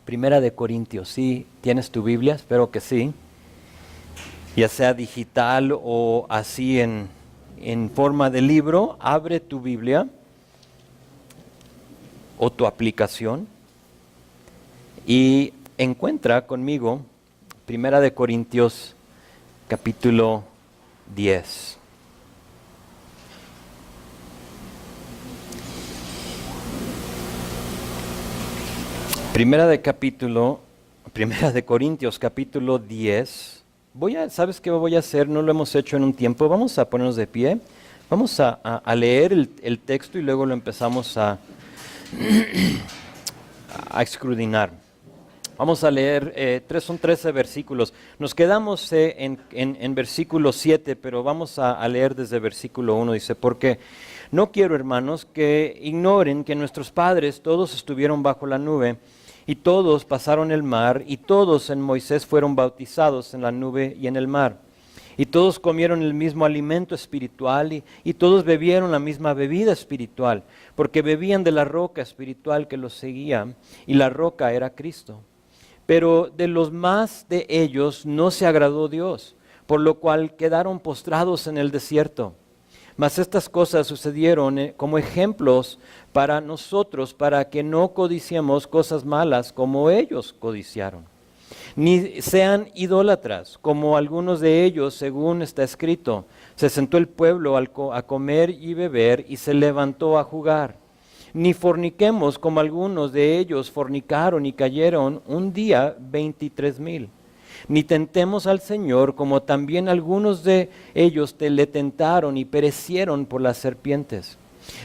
Primera de Corintios, ¿sí tienes tu Biblia? Espero que sí. Ya sea digital o así en forma de libro, abre tu Biblia o tu aplicación y encuentra conmigo Primera de Corintios capítulo 10. Primera de Corintios capítulo 10. ¿Sabes qué voy a hacer? No lo hemos hecho en un tiempo. Vamos a ponernos de pie. Vamos a leer el texto y luego lo empezamos a escrudinar. Vamos a leer, son 13 versículos. Nos quedamos en versículo 7, pero vamos a leer desde versículo 1. Dice, porque no quiero, hermanos, que ignoren que nuestros padres todos estuvieron bajo la nube, y todos pasaron el mar, y todos en Moisés fueron bautizados en la nube y en el mar. Y todos comieron el mismo alimento espiritual y todos bebieron la misma bebida espiritual, porque bebían de la roca espiritual que los seguía, y la roca era Cristo. Pero de los más de ellos no se agradó Dios, por lo cual quedaron postrados en el desierto. Mas estas cosas sucedieron como ejemplos para nosotros, para que no codiciemos cosas malas como ellos codiciaron. Ni sean idólatras, como algunos de ellos, según está escrito. Se sentó el pueblo a comer y beber, y se levantó a jugar. Ni forniquemos, como algunos de ellos fornicaron y cayeron un día 23,000. Ni tentemos al Señor, como también algunos de ellos le tentaron y perecieron por las serpientes.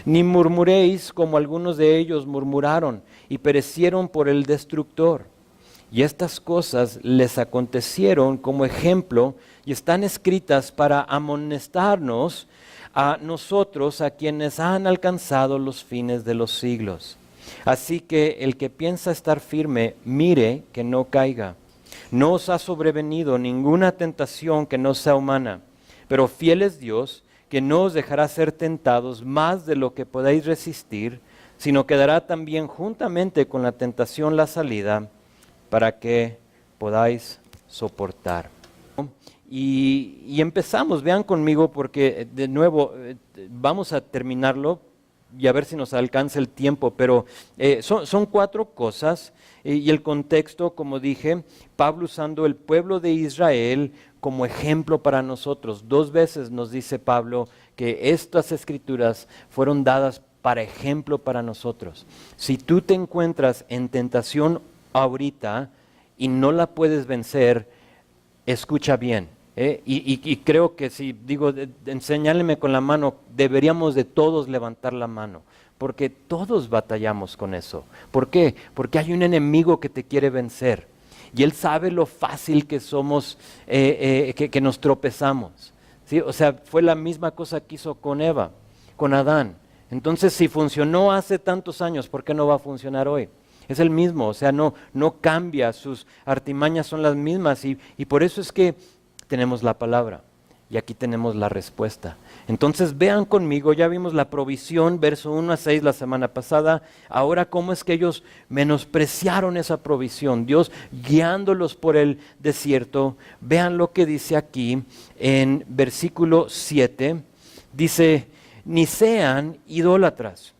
Ni murmuréis, como algunos de ellos murmuraron y perecieron por el destructor. Y estas cosas les acontecieron como ejemplo y están escritas para amonestarnos a nosotros, a quienes han alcanzado los fines de los siglos. Así que el que piensa estar firme, mire que no caiga. No os ha sobrevenido ninguna tentación que no sea humana, pero fiel es Dios, que no os dejará ser tentados más de lo que podáis resistir, sino que dará también juntamente con la tentación la salida, para que podáis soportar. Y empezamos, vean conmigo, porque de nuevo vamos a terminarlo y a ver si nos alcanza el tiempo, pero son 4 cosas y el contexto, como dije, Pablo usando el pueblo de Israel como ejemplo para nosotros. 2 veces nos dice Pablo que estas escrituras fueron dadas para ejemplo para nosotros. Si tú te encuentras en tentación ahorita y no la puedes vencer, escucha bien. Y creo que si digo, enséñale con la mano, deberíamos de todos levantar la mano, porque todos batallamos con eso. ¿Por qué? Porque hay un enemigo que te quiere vencer, y él sabe lo fácil que somos, que nos tropezamos, ¿sí? O sea, fue la misma cosa que hizo con Eva, con Adán. Entonces, si funcionó hace tantos años, ¿por qué no va a funcionar hoy? Es el mismo, o sea, no cambia, sus artimañas son las mismas, y por eso es que tenemos la palabra y aquí tenemos la respuesta. Entonces vean conmigo, ya vimos la provisión, verso 1 a 6 la semana pasada. Ahora, ¿cómo es que ellos menospreciaron esa provisión? Dios guiándolos por el desierto. Vean lo que dice aquí en versículo 7. Dice, ni sean idólatras,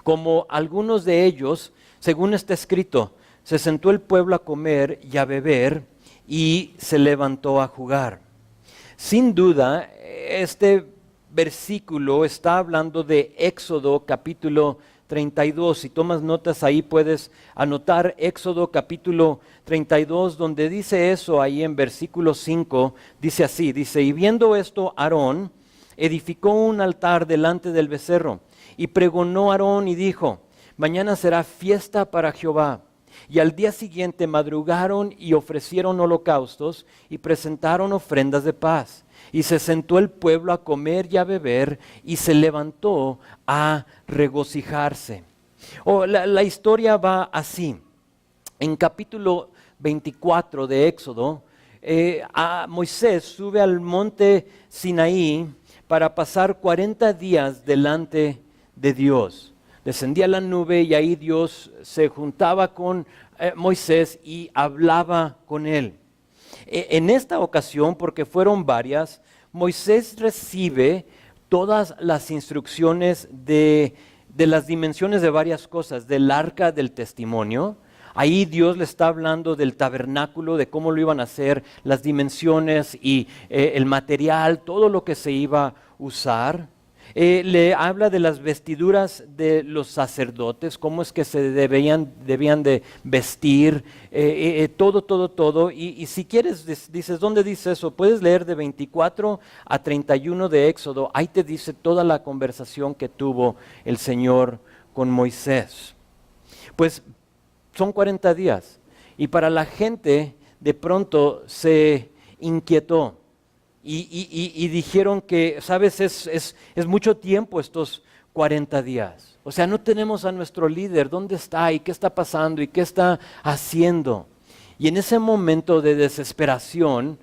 como algunos de ellos, según está escrito, se sentó el pueblo a comer y a beber, y se levantó a jugar. Sin duda, este versículo está hablando de Éxodo capítulo 32. Si tomas notas ahí puedes anotar Éxodo capítulo 32, donde dice eso ahí en versículo 5, dice así, dice, y viendo esto Aarón edificó un altar delante del becerro, y pregonó Aarón y dijo, mañana será fiesta para Jehová. Y al día siguiente madrugaron y ofrecieron holocaustos y presentaron ofrendas de paz. Y se sentó el pueblo a comer y a beber y se levantó a regocijarse. La historia va así. En capítulo 24 de Éxodo, Moisés sube al monte Sinaí para pasar 40 días delante de Dios. Descendía la nube y ahí Dios se juntaba con Moisés y hablaba con él. En esta ocasión, porque fueron varias, Moisés recibe todas las instrucciones de las dimensiones de varias cosas, del arca del testimonio. Ahí Dios le está hablando del tabernáculo, de cómo lo iban a hacer, las dimensiones y el material, todo lo que se iba a usar. Le habla de las vestiduras de los sacerdotes, cómo es que se debían de vestir, todo. Y si quieres, dices, ¿dónde dice eso? Puedes leer de 24 a 31 de Éxodo. Ahí te dice toda la conversación que tuvo el Señor con Moisés. Pues son 40 días. Y para la gente de pronto se inquietó. Y dijeron que, sabes, es mucho tiempo estos 40 días. O sea, no tenemos a nuestro líder, ¿dónde está? ¿Y qué está pasando? ¿Y qué está haciendo? Y en ese momento de desesperación,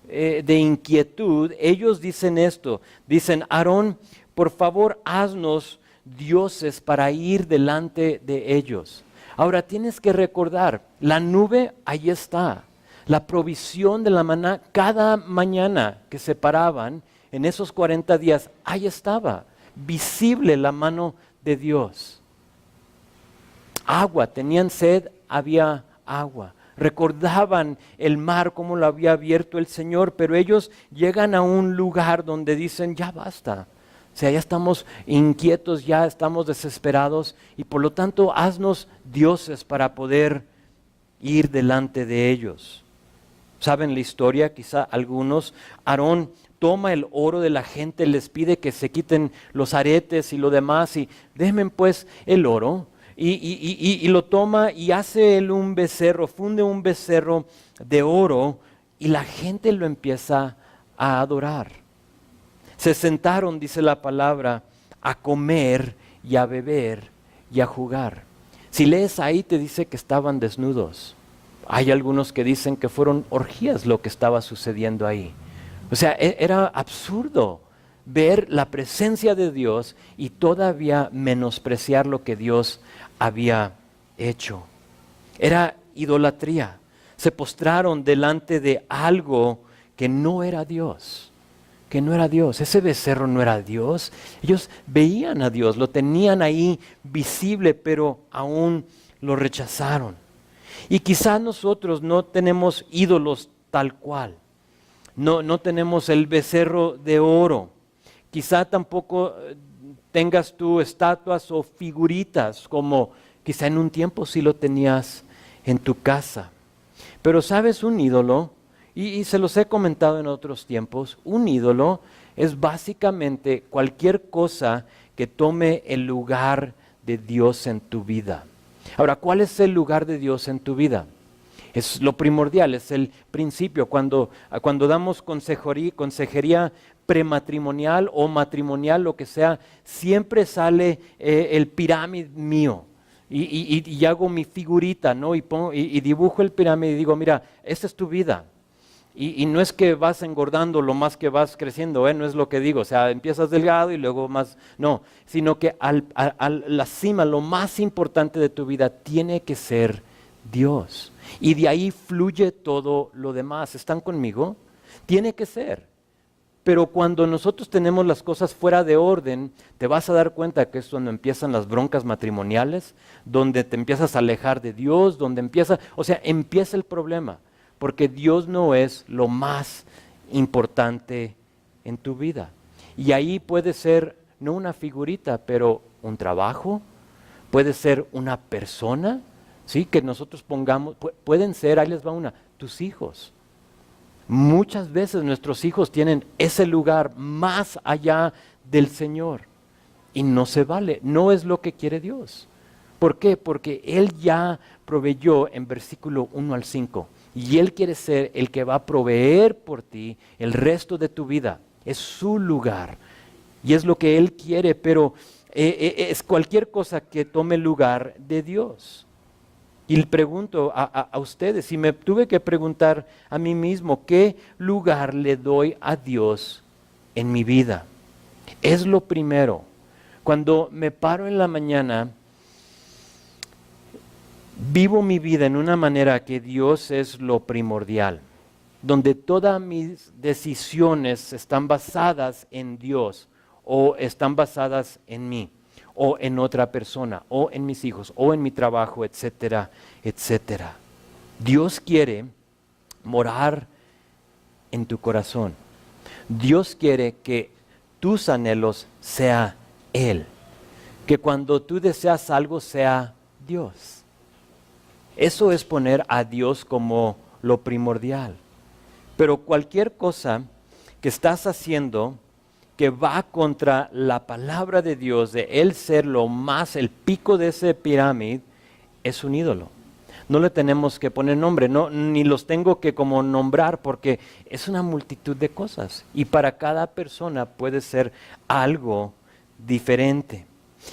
de inquietud, ellos dicen esto. Dicen, Aarón, por favor, haznos dioses para ir delante de ellos. Ahora tienes que recordar, la nube ahí está. La provisión de la maná cada mañana que se paraban en esos 40 días, ahí estaba, visible la mano de Dios. Agua, tenían sed, había agua. Recordaban el mar como lo había abierto el Señor, pero ellos llegan a un lugar donde dicen, ya basta. O sea, ya estamos inquietos, ya estamos desesperados y por lo tanto haznos dioses para poder ir delante de ellos. ¿Saben la historia? Quizá algunos. Aarón toma el oro de la gente, les pide que se quiten los aretes y lo demás y denme pues el oro. Y lo toma y hace él un becerro, funde un becerro de oro y la gente lo empieza a adorar. Se sentaron, dice la palabra, a comer y a beber y a jugar. Si lees ahí te dice que estaban desnudos. Hay algunos que dicen que fueron orgías lo que estaba sucediendo ahí. O sea, era absurdo ver la presencia de Dios y todavía menospreciar lo que Dios había hecho. Era idolatría. Se postraron delante de algo que no era Dios. Que no era Dios. Ese becerro no era Dios. Ellos veían a Dios, lo tenían ahí visible, pero aún lo rechazaron. Y quizás nosotros no tenemos ídolos tal cual. No tenemos el becerro de oro. Quizá tampoco tengas tú estatuas o figuritas como quizá en un tiempo sí lo tenías en tu casa. Pero sabes, un ídolo, y se los he comentado en otros tiempos, un ídolo es básicamente cualquier cosa que tome el lugar de Dios en tu vida. Ahora, ¿cuál es el lugar de Dios en tu vida? Es lo primordial, es el principio. Cuando damos consejería prematrimonial o matrimonial, lo que sea, siempre sale el pirámide mío. Y hago mi figurita, ¿no? Y dibujo el pirámide y digo, mira, esta es tu vida. Y no es que vas engordando lo más que vas creciendo, no es lo que digo, o sea, empiezas delgado y luego más, no, sino que a la cima, lo más importante de tu vida tiene que ser Dios. Y de ahí fluye todo lo demás. ¿Están conmigo? Tiene que ser. Pero cuando nosotros tenemos las cosas fuera de orden, te vas a dar cuenta que es cuando empiezan las broncas matrimoniales, donde te empiezas a alejar de Dios, donde empieza el problema. Porque Dios no es lo más importante en tu vida. Y ahí puede ser, no una figurita, pero un trabajo, puede ser una persona, ¿sí? Que nosotros pongamos, pueden ser, ahí les va una, tus hijos. Muchas veces nuestros hijos tienen ese lugar más allá del Señor. Y no se vale, no es lo que quiere Dios. ¿Por qué? Porque Él ya proveyó en versículo 1 al 5. Y Él quiere ser el que va a proveer por ti el resto de tu vida. Es su lugar. Y es lo que Él quiere, pero es cualquier cosa que tome lugar de Dios. Y le pregunto a ustedes, si me tuve que preguntar a mí mismo, ¿qué lugar le doy a Dios en mi vida? Es lo primero. Cuando me paro en la mañana, Vivo mi vida en una manera que Dios es lo primordial, donde todas mis decisiones están basadas en Dios o están basadas en mí o en otra persona o en mis hijos o en mi trabajo, etcétera, etcétera. Dios quiere morar en tu corazón. Dios quiere que tus anhelos sea Él, que cuando tú deseas algo sea Dios. Eso es poner a Dios como lo primordial. Pero cualquier cosa que estás haciendo que va contra la palabra de Dios, de Él ser lo más, el pico de ese pirámide, es un ídolo. No le tenemos que poner nombre, no, ni los tengo que como nombrar porque es una multitud de cosas. Y para cada persona puede ser algo diferente.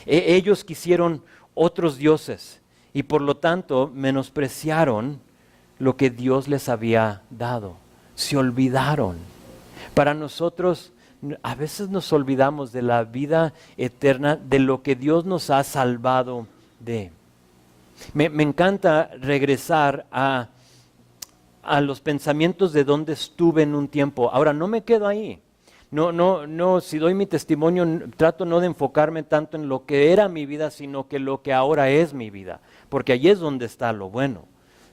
Ellos quisieron otros dioses y por lo tanto menospreciaron lo que Dios les había dado. Se olvidaron. Para nosotros, a veces nos olvidamos de la vida eterna, de lo que Dios nos ha salvado de. Me encanta regresar a los pensamientos de donde estuve en un tiempo. Ahora, no me quedo ahí. No, si doy mi testimonio, trato no de enfocarme tanto en lo que era mi vida, sino que lo que ahora es mi vida. Porque allí es donde está lo bueno.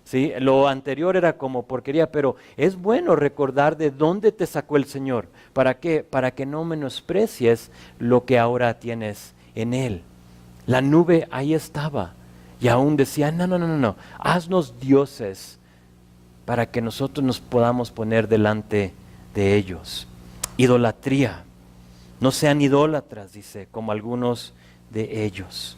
¿Sí? Lo anterior era como porquería, pero es bueno recordar de dónde te sacó el Señor. ¿Para qué? Para que no menosprecies lo que ahora tienes en Él. La nube ahí estaba. Y aún decía, no, haznos dioses para que nosotros nos podamos poner delante de ellos. Idolatría. No sean idólatras, dice, como algunos de ellos.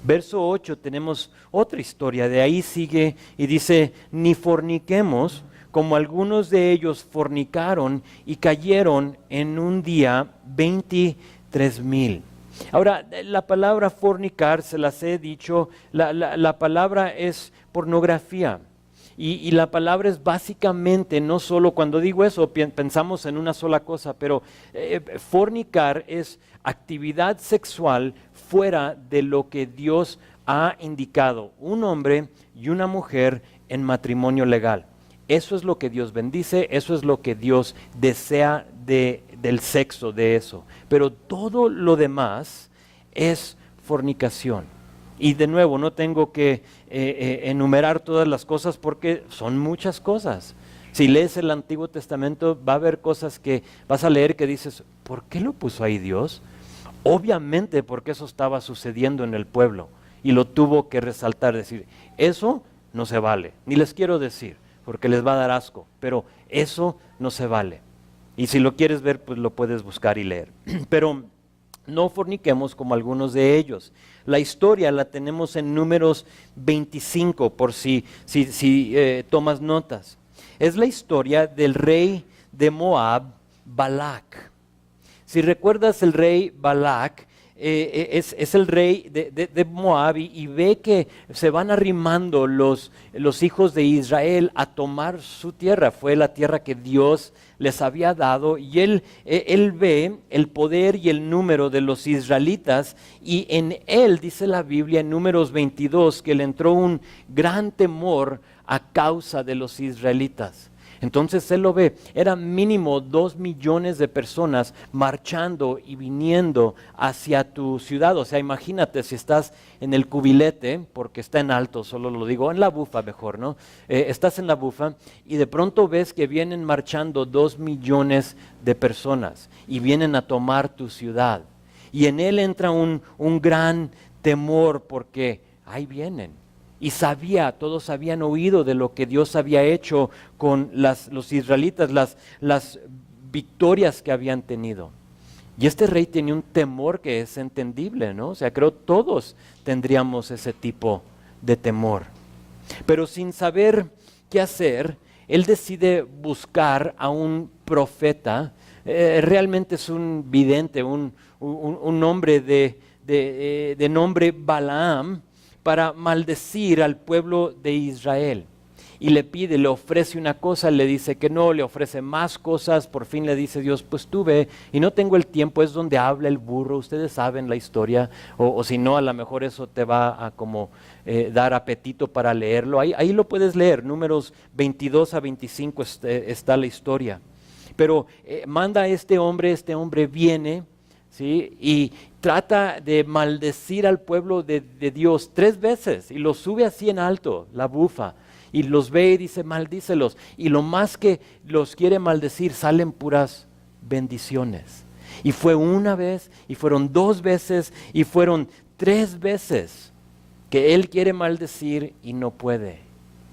Verso 8 tenemos otra historia, de ahí sigue y dice, ni forniquemos como algunos de ellos fornicaron y cayeron en un día 23,000. Ahora, la palabra fornicar, se las he dicho, la palabra es pornografía. Y la palabra es básicamente, no solo cuando digo eso, pensamos en una sola cosa, pero fornicar es actividad sexual fuera de lo que Dios ha indicado, un hombre y una mujer en matrimonio legal. Eso es lo que Dios bendice, eso es lo que Dios desea del sexo, de eso. Pero todo lo demás es fornicación. Y de nuevo, no tengo que enumerar todas las cosas porque son muchas cosas. Si lees el Antiguo Testamento, va a haber cosas que vas a leer que dices, ¿por qué lo puso ahí Dios? Obviamente porque eso estaba sucediendo en el pueblo y lo tuvo que resaltar, decir, eso no se vale, ni les quiero decir porque les va a dar asco, pero eso no se vale. Y si lo quieres ver, pues lo puedes buscar y leer. Pero no forniquemos como algunos de ellos. La historia la tenemos en Números 25, por si tomas notas. Es la historia del rey de Moab, Balac. Si recuerdas, el rey Balac es el rey de Moab y ve que se van arrimando los hijos de Israel a tomar su tierra. Fue la tierra que Dios les había dado y él ve el poder y el número de los israelitas y en él, dice la Biblia en Números 22, que le entró un gran temor a causa de los israelitas. Entonces él lo ve, eran mínimo 2 millones de personas marchando y viniendo hacia tu ciudad. O sea, imagínate si estás en el cubilete, porque está en alto, solo lo digo, en la bufa mejor, ¿no? Estás en la bufa y de pronto ves que vienen marchando 2 millones de personas y vienen a tomar tu ciudad. Y en él entra un gran temor porque ahí vienen. Y todos habían oído de lo que Dios había hecho con los israelitas, las victorias que habían tenido. Y este rey tenía un temor que es entendible, ¿no? O sea, creo todos tendríamos ese tipo de temor. Pero sin saber qué hacer, él decide buscar a un profeta. Realmente es un vidente, un hombre de nombre Balaam, para maldecir al pueblo de Israel. y le pide, le ofrece una cosa, le dice que no, le ofrece más cosas, por fin le dice Dios, pues tú ve, y no tengo el tiempo, es donde habla el burro, ustedes saben la historia, o si no, a lo mejor eso te va a como dar apetito para leerlo, ahí lo puedes leer, números 22 a 25 está la historia, pero manda a este hombre viene, ¿sí? Y trata de maldecir al pueblo de Dios 3 veces y los sube así en alto, la bufa, y los ve y dice maldícelos, y lo más que los quiere maldecir salen puras bendiciones. Y fue una vez, y fueron 2 veces, y fueron 3 veces que él quiere maldecir y no puede.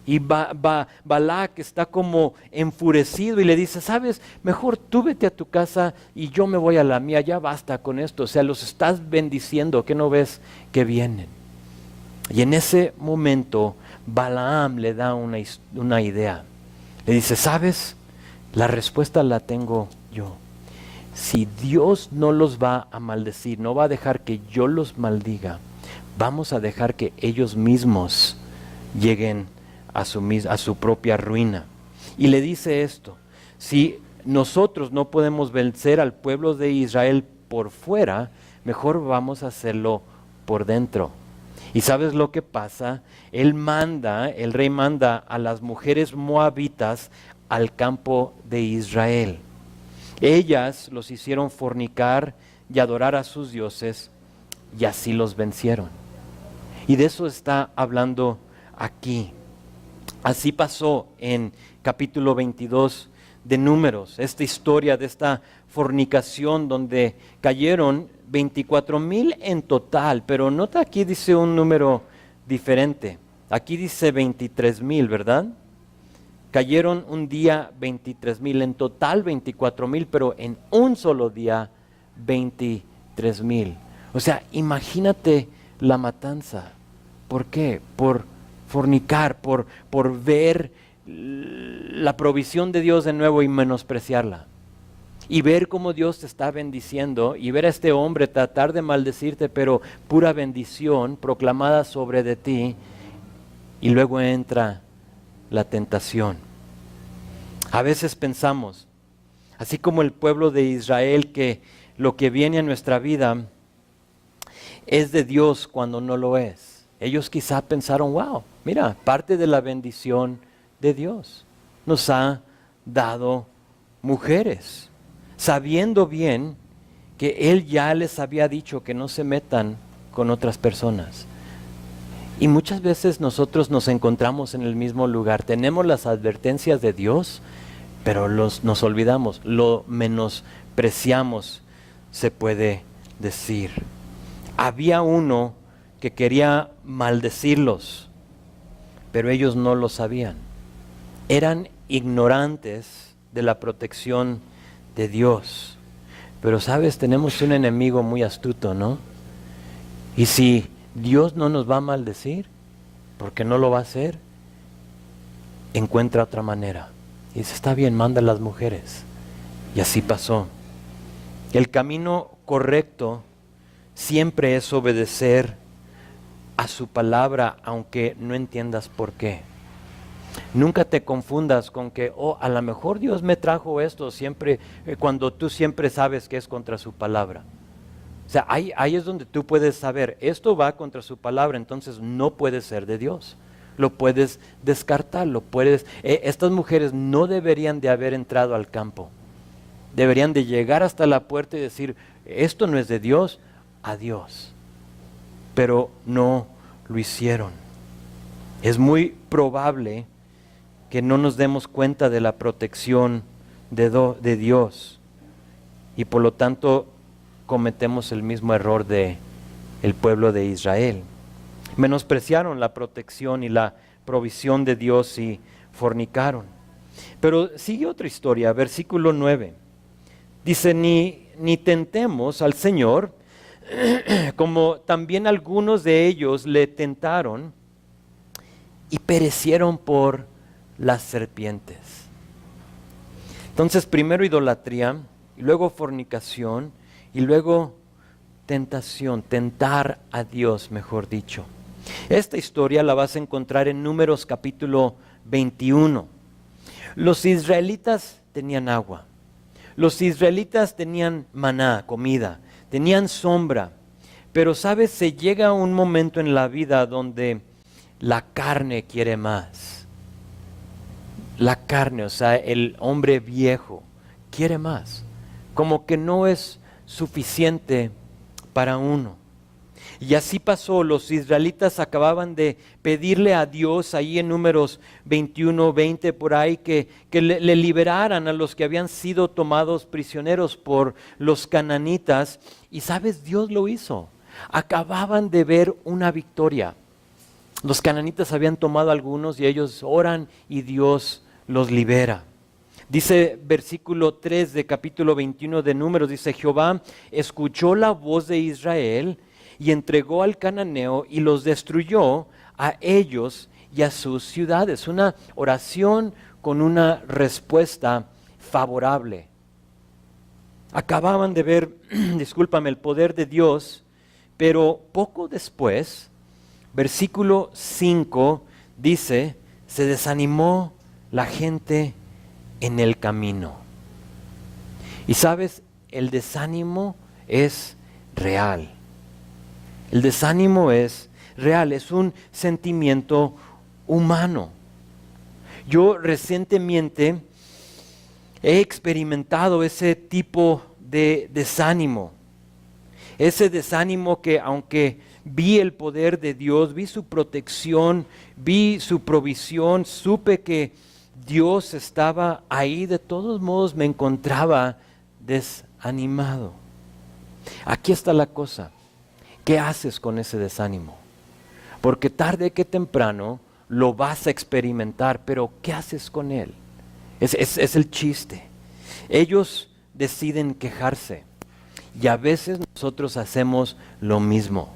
Y Balac está como enfurecido y le dice, sabes, mejor tú vete a tu casa y yo me voy a la mía, ya basta con esto, o sea, los estás bendiciendo, ¿qué no ves que vienen? Y en ese momento Balaam le da una idea, le dice, sabes, la respuesta la tengo yo. Si Dios no los va a maldecir, no va a dejar que yo los maldiga, vamos a dejar que ellos mismos lleguen a su propia ruina. Y le dice esto, si nosotros no podemos vencer al pueblo de Israel por fuera, mejor vamos a hacerlo por dentro. ¿Y sabes lo que pasa? El rey manda a las mujeres moabitas al campo de Israel. Ellas los hicieron fornicar y adorar a sus dioses y así los vencieron. Y de eso está hablando aquí. Así pasó en capítulo 22 de Números, esta historia de esta fornicación donde cayeron 24,000 en total, pero nota aquí dice un número diferente, aquí dice 23,000, ¿verdad? Cayeron un día 23,000, en total 24,000, pero en un solo día 23,000. O sea, imagínate la matanza. ¿Por qué? Por fornicar, por ver la provisión de Dios de nuevo y menospreciarla. Y ver cómo Dios te está bendiciendo y ver a este hombre tratar de maldecirte, pero pura bendición proclamada sobre de ti, y luego entra la tentación. A veces pensamos, así como el pueblo de Israel, que lo que viene a nuestra vida es de Dios cuando no lo es. Ellos quizá pensaron, wow, mira, parte de la bendición de Dios nos ha dado mujeres, sabiendo bien que Él ya les había dicho que no se metan con otras personas. Y muchas veces nosotros nos encontramos en el mismo lugar, tenemos las advertencias de Dios, pero nos olvidamos, lo menospreciamos, se puede decir. Había uno que quería maldecirlos, pero ellos no lo sabían. Eran ignorantes de la protección de Dios. Pero sabes, tenemos un enemigo muy astuto, ¿no? Y si Dios no nos va a maldecir, porque no lo va a hacer, encuentra otra manera. Y dice, está bien, manda a las mujeres. Y así pasó. El camino correcto siempre es obedecer a su palabra, aunque no entiendas por qué. Nunca te confundas con que, a lo mejor Dios me trajo esto siempre, cuando tú siempre sabes que es contra su palabra. O sea, ahí es donde tú puedes saber, esto va contra su palabra, entonces no puede ser de Dios. Lo puedes descartar, estas mujeres no deberían de haber entrado al campo. Deberían de llegar hasta la puerta y decir, esto no es de Dios, adiós. Pero no lo hicieron. Es muy probable que no nos demos cuenta de la protección de Dios y por lo tanto cometemos el mismo error de el pueblo de Israel. Menospreciaron la protección y la provisión de Dios y fornicaron. Pero sigue otra historia, versículo 9. Dice, ni tentemos al Señor, como también algunos de ellos le tentaron y perecieron por las serpientes. Entonces, primero idolatría, y luego fornicación, y luego tentación, tentar a Dios, mejor dicho. Esta historia la vas a encontrar en Números capítulo 21. Los israelitas tenían agua. Los israelitas tenían maná, comida, tenían sombra. Pero sabes, se llega a un momento en la vida donde la carne quiere más. La carne, o sea, el hombre viejo quiere más. Como que no es suficiente para uno. Y así pasó, los israelitas acababan de pedirle a Dios ahí en Números 21, 20 por ahí que le liberaran a los que habían sido tomados prisioneros por los cananitas. Y sabes, Dios lo hizo. Acababan de ver una victoria. Los cananitas habían tomado algunos y ellos oran y Dios los libera. Dice versículo 3 de capítulo 21 de Números, dice: Jehová escuchó la voz de Israel y entregó al cananeo y los destruyó a ellos y a sus ciudades. Una oración con una respuesta favorable. Acababan de ver, discúlpame, el poder de Dios, pero poco después, versículo 5 dice: se desanimó la gente en el camino. Y sabes, el desánimo es real. El desánimo es real, es un sentimiento humano. Yo recientemente he experimentado ese tipo de desánimo. Ese desánimo que, aunque vi el poder de Dios, vi su protección, vi su provisión, supe que Dios estaba ahí, de todos modos me encontraba desanimado. Aquí está la cosa. ¿Qué haces con ese desánimo? Porque tarde que temprano lo vas a experimentar, pero ¿qué haces con él? Es el chiste. Ellos deciden quejarse y a veces nosotros hacemos lo mismo.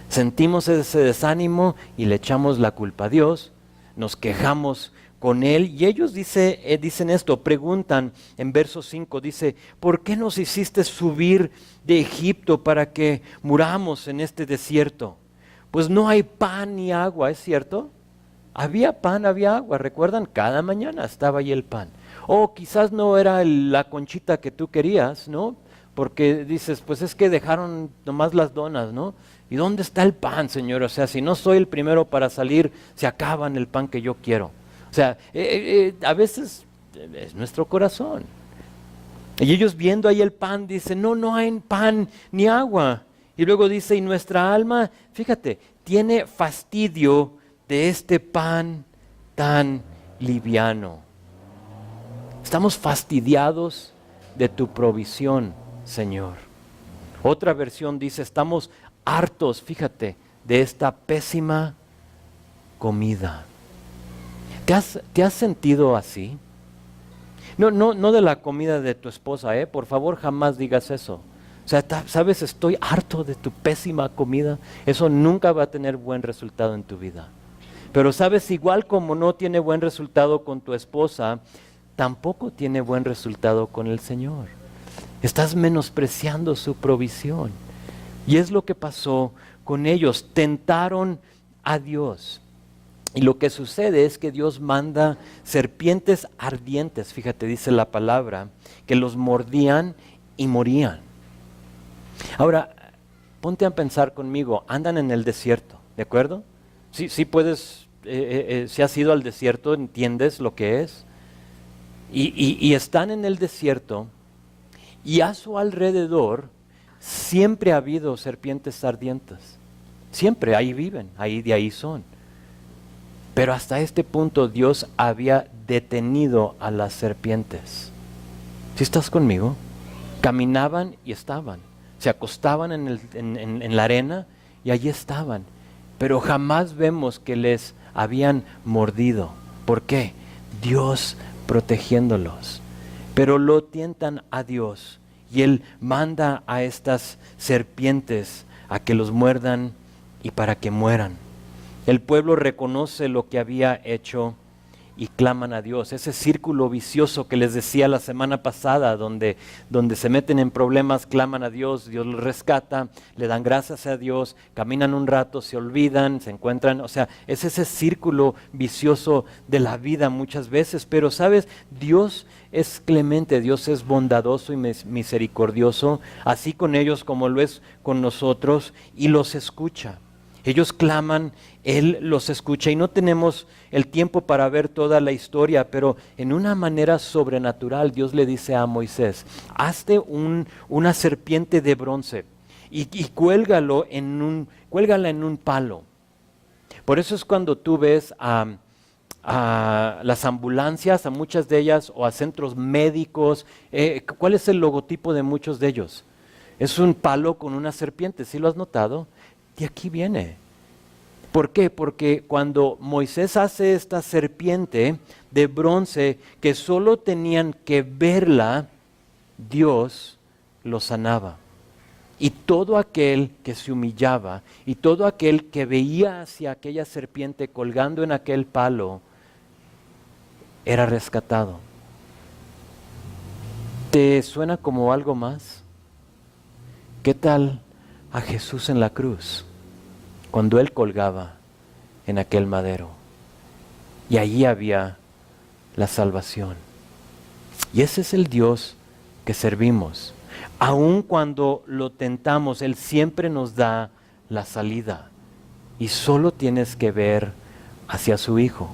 Sentimos ese desánimo y le echamos la culpa a Dios, nos quejamos con él y ellos dicen esto, preguntan en verso 5, dice: ¿por qué nos hiciste subir de Egipto para que muramos en este desierto? Pues no hay pan ni agua, ¿es cierto? Había pan, había agua, ¿recuerdan? Cada mañana estaba ahí el pan. O quizás no era la conchita que tú querías, ¿no? Porque dices, pues es que dejaron nomás las donas, ¿no? ¿Y dónde está el pan, Señor? O sea, si no soy el primero para salir, se acaban el pan que yo quiero. O sea, a veces es nuestro corazón. Y ellos viendo ahí el pan dicen: no hay pan ni agua. Y luego dice: y nuestra alma, fíjate, tiene fastidio de este pan tan liviano. Estamos fastidiados de tu provisión, Señor. Otra versión dice: estamos hartos, fíjate, de esta pésima comida. ¿Te has sentido así? No de la comida de tu esposa, por favor, jamás digas eso. O sea, sabes, estoy harto de tu pésima comida. Eso nunca va a tener buen resultado en tu vida. Pero sabes, igual como no tiene buen resultado con tu esposa, tampoco tiene buen resultado con el Señor. Estás menospreciando su provisión. Y es lo que pasó con ellos. Tentaron a Dios. Y lo que sucede es que Dios manda serpientes ardientes, fíjate, dice la palabra, que los mordían y morían. Ahora, ponte a pensar conmigo, andan en el desierto, ¿de acuerdo? Sí puedes, si has ido al desierto, entiendes lo que es. Y están en el desierto y a su alrededor siempre ha habido serpientes ardientes. Siempre, ahí viven, de ahí son. Pero hasta este punto Dios había detenido a las serpientes. ¿Sí estás conmigo? Caminaban y estaban. Se acostaban en la arena y allí estaban. Pero jamás vemos que les habían mordido. ¿Por qué? Dios protegiéndolos. Pero lo tientan a Dios y Él manda a estas serpientes a que los muerdan y para que mueran. El pueblo reconoce lo que había hecho y claman a Dios. Ese círculo vicioso que les decía la semana pasada, donde se meten en problemas, claman a Dios, Dios los rescata, le dan gracias a Dios, caminan un rato, se olvidan, se encuentran, o sea, es ese círculo vicioso de la vida muchas veces. Pero sabes, Dios es clemente, Dios es bondadoso y misericordioso, así con ellos como lo es con nosotros, y los escucha. Ellos claman, Él los escucha, y no tenemos el tiempo para ver toda la historia, pero en una manera sobrenatural Dios le dice a Moisés: hazte una serpiente de bronce y cuélgala en un palo. Por eso es cuando tú ves a las ambulancias, a muchas de ellas, o a centros médicos, ¿cuál es el logotipo de muchos de ellos? Es un palo con una serpiente, ¿sí lo has notado? De aquí viene. ¿Por qué? Porque cuando Moisés hace esta serpiente de bronce, que solo tenían que verla, Dios lo sanaba. Y todo aquel que se humillaba, y todo aquel que veía hacia aquella serpiente colgando en aquel palo, era rescatado. ¿Te suena como algo más? ¿Qué tal a Jesús en la cruz, cuando Él colgaba en aquel madero? Y allí había la salvación. Y ese es el Dios que servimos. Aun cuando lo tentamos, Él siempre nos da la salida. Y solo tienes que ver hacia su Hijo.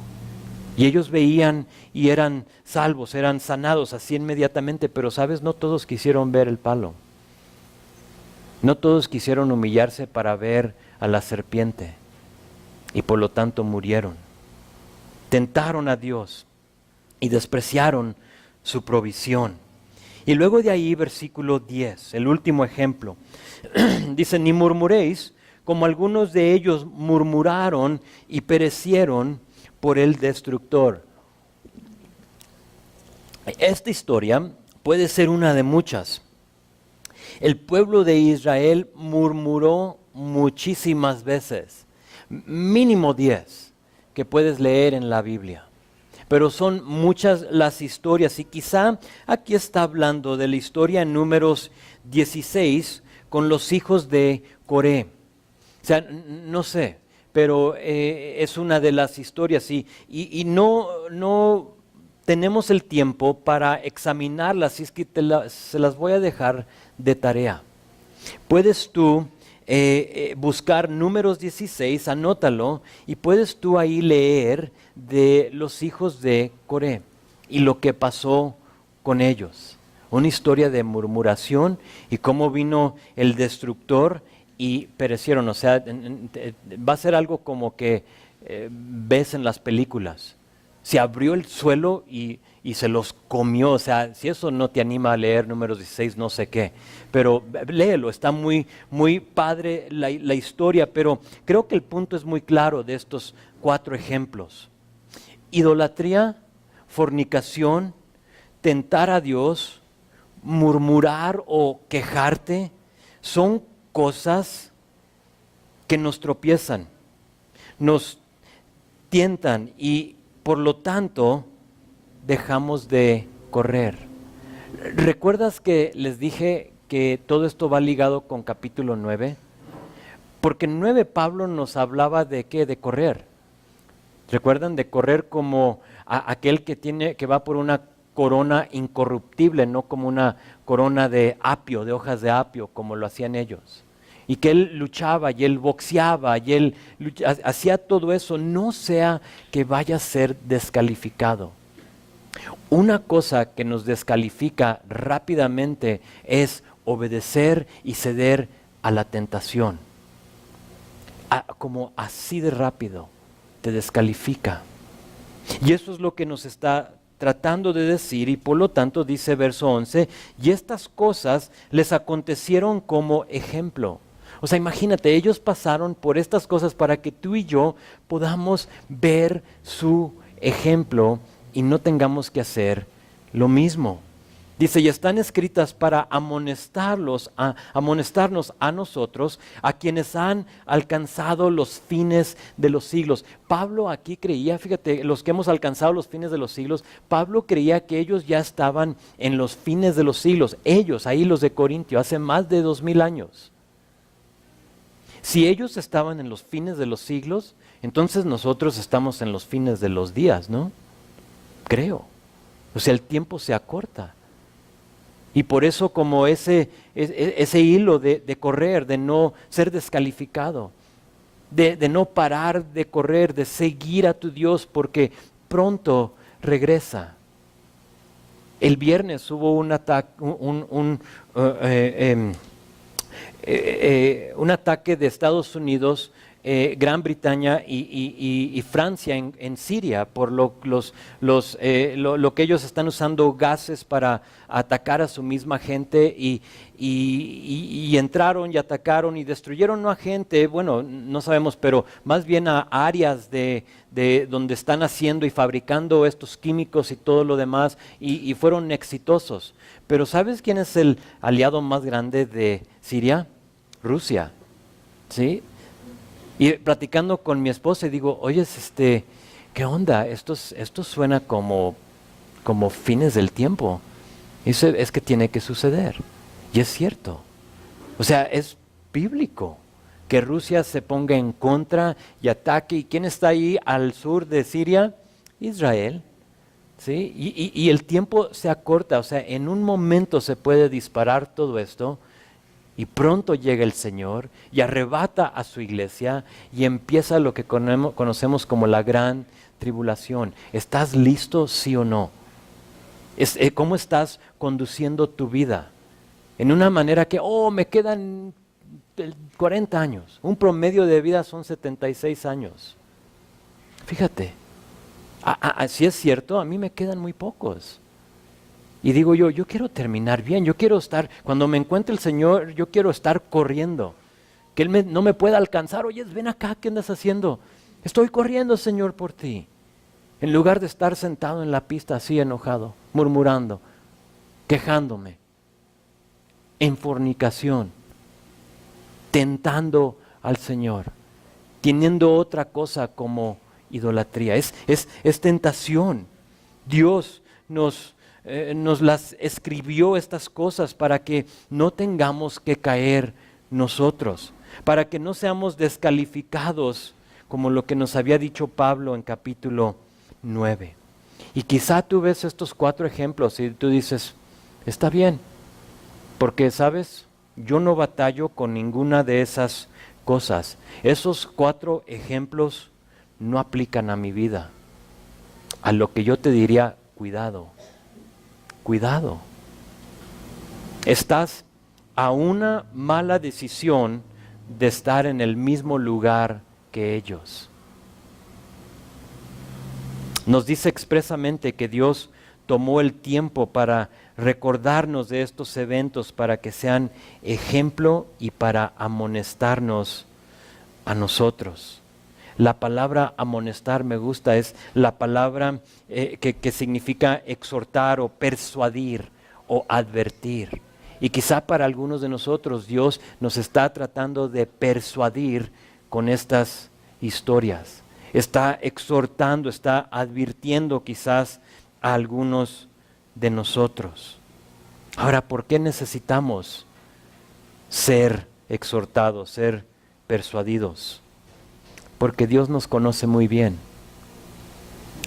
Y ellos veían y eran salvos, eran sanados así inmediatamente, pero sabes, no todos quisieron ver el palo. No todos quisieron humillarse para ver a la serpiente, y por lo tanto murieron. Tentaron a Dios y despreciaron su provisión. Y luego de ahí, versículo 10, el último ejemplo, dice: ni murmuréis como algunos de ellos murmuraron y perecieron por el destructor. Esta historia puede ser una de muchas. El pueblo de Israel murmuró muchísimas veces, mínimo 10 que puedes leer en la Biblia. Pero son muchas las historias, y quizá aquí está hablando de la historia en Números 16 con los hijos de Coré. O sea, no sé, pero es una de las historias, y no tenemos el tiempo para examinarlas, así es que se las voy a dejar de tarea. Puedes tú buscar Números 16, anótalo, y puedes tú ahí leer de los hijos de Coré y lo que pasó con ellos. Una historia de murmuración y cómo vino el destructor y perecieron. O sea, va a ser algo como que ves en las películas. Se abrió el suelo y se los comió. O sea, si eso no te anima a leer Números 16, no sé qué. Pero léelo, está muy, muy padre la historia. Pero creo que el punto es muy claro de estos 4 ejemplos. Idolatría, fornicación, tentar a Dios, murmurar o quejarte, son cosas que nos tropiezan, nos tientan, y por lo tanto dejamos de correr. ¿Recuerdas que les dije que todo esto va ligado con capítulo 9? Porque en 9 Pablo nos hablaba de ¿qué? De correr. ¿Recuerdan? De correr como aquel que va por una corona incorruptible, no como una corona de apio, de hojas de apio, como lo hacían ellos. Y que él luchaba y él boxeaba y él hacía todo eso, no sea que vaya a ser descalificado. Una cosa que nos descalifica rápidamente es obedecer y ceder a la tentación. Como así de rápido te descalifica. Y eso es lo que nos está tratando de decir, y por lo tanto dice verso 11, y estas cosas les acontecieron como ejemplo. O sea, imagínate, ellos pasaron por estas cosas para que tú y yo podamos ver su ejemplo y no tengamos que hacer lo mismo. Dice, y están escritas para amonestarnos a nosotros, a quienes han alcanzado los fines de los siglos. Pablo aquí creía, fíjate, los que hemos alcanzado los fines de los siglos, Pablo creía que ellos ya estaban en los fines de los siglos. Ellos, ahí los de Corintio, hace más de 2000 años. Si ellos estaban en los fines de los siglos, entonces nosotros estamos en los fines de los días, ¿no? Creo. O sea, el tiempo se acorta. Y por eso como ese hilo de correr, de no ser descalificado, de no parar de correr, de seguir a tu Dios porque pronto regresa. El viernes hubo un ataque, un ataque de Estados Unidos, Gran Bretaña y Francia en Siria por lo que ellos están usando gases para atacar a su misma gente y entraron y atacaron y destruyeron no a gente, bueno, no sabemos, pero más bien a áreas de donde están haciendo y fabricando estos químicos y todo lo demás y fueron exitosos. Pero ¿sabes quién es el aliado más grande de Siria? Rusia, ¿sí? Y platicando con mi esposa, digo, oye, ¿qué onda? Esto suena como fines del tiempo. Y dice, es que tiene que suceder. Y es cierto. O sea, es bíblico que Rusia se ponga en contra y ataque. ¿Y quién está ahí al sur de Siria? Israel. ¿Sí? Y el tiempo se acorta. O sea, en un momento se puede disparar todo esto. Y pronto llega el Señor y arrebata a su iglesia y empieza lo que conocemos como la gran tribulación. ¿Estás listo, sí o no? ¿Cómo estás conduciendo tu vida? En una manera que, me quedan 40 años. Un promedio de vida son 76 años. Fíjate, si es cierto, a mí me quedan muy pocos. Y digo yo quiero terminar bien, yo quiero estar, cuando me encuentre el Señor, yo quiero estar corriendo, que Él no me pueda alcanzar. Oye, ven acá, ¿qué andas haciendo? Estoy corriendo, Señor, por ti. En lugar de estar sentado en la pista así enojado, murmurando, quejándome, en fornicación, tentando al Señor, teniendo otra cosa como idolatría. Es tentación. Dios nos las escribió estas cosas para que no tengamos que caer nosotros, para que no seamos descalificados como lo que nos había dicho Pablo en capítulo 9. Y quizá tú ves estos 4 ejemplos y tú dices, está bien, porque sabes, yo no batallo con ninguna de esas cosas. Esos 4 ejemplos no aplican a mi vida. A lo que yo te diría, cuidado. Cuidado. Estás a una mala decisión de estar en el mismo lugar que ellos. Nos dice expresamente que Dios tomó el tiempo para recordarnos de estos eventos para que sean ejemplo y para amonestarnos a nosotros. La palabra amonestar me gusta, es la palabra que significa exhortar o persuadir o advertir. Y quizá para algunos de nosotros Dios nos está tratando de persuadir con estas historias. Está exhortando, está advirtiendo quizás a algunos de nosotros. Ahora, ¿por qué necesitamos ser exhortados, ser persuadidos? Porque Dios nos conoce muy bien.